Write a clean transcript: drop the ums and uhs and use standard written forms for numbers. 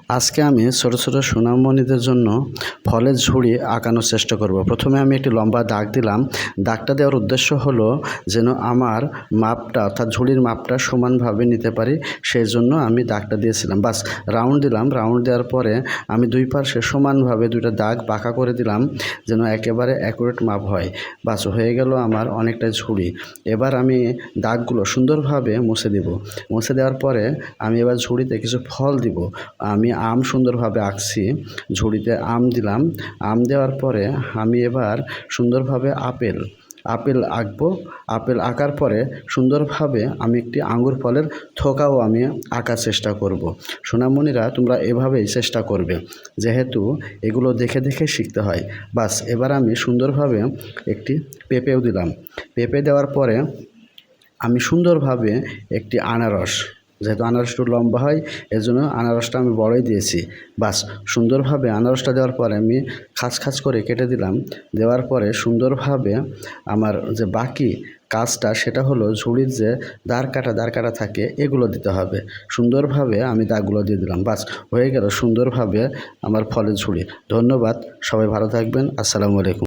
আজকে আমি ছোট ছোট সোনামণিদের জন্য ফলের ঝুড়ি আঁকানোর চেষ্টা করব। প্রথমে আমি একটি লম্বা দাগ দিলাম। দাগটা দেওয়ার উদ্দেশ্য হলো যেন আমার মাপটা অর্থাৎ ঝুড়ির মাপটা সমানভাবে নিতে পারি, সেই জন্য আমি দাগটা দিয়েছিলাম। বাস রাউন্ড দিলাম। রাউন্ড দেওয়ার পরে আমি দুই পাশে সমানভাবে দুইটা দাগ বাঁকা করে দিলাম যেন একেবারে অ্যাকুরেট মাপ হয়। বাস হয়ে গেল আমার অনেকটা ঝুড়ি। এবার আমি দাগগুলো সুন্দরভাবে মুছে দেব। মুছে দেওয়ার পরে আমি এবার ঝুড়িতে কিছু ফল দিব। আমি আম সুন্দরভাবে আঁকছি, ঝুড়িতে আম দিলাম। আম দেওয়ার পরে আমি এবার সুন্দরভাবে আপেল আঁকবো। আপেল আঁকার পরে সুন্দরভাবে আমি একটি আঙ্গুর ফলের থোকাও আমি আঁকার চেষ্টা করব। সোনামণিরা তোমরা এভাবেই চেষ্টা করবে, যেহেতু এগুলো দেখে দেখে শিখতে হয়। বাস এবার আমি সুন্দরভাবে একটি পেঁপেও দিলাম। পেঁপে দেওয়ার পরে আমি সুন্দরভাবে একটি আনারস, যেহেতু আনারসটা একটু লম্বা হয় এজন্য আনারসটা আমি বড়ই দিয়েছি। বাস সুন্দরভাবে আনারসটা দেওয়ার পরে আমি খাঁজ খাঁজ করে কেটে দিলাম। দেওয়ার পরে সুন্দরভাবে আমার যে বাকি কাজটা সেটা হলো ঝুড়ির যে দাঁড় কাটা থাকে এগুলো দিতে হবে। সুন্দরভাবে আমি দাগগুলো দিয়ে দিলাম। বাস হয়ে গেল সুন্দরভাবে আমার ফলের ঝুড়ি। ধন্যবাদ, সবাই ভালো থাকবেন। আসসালামু আলাইকুম।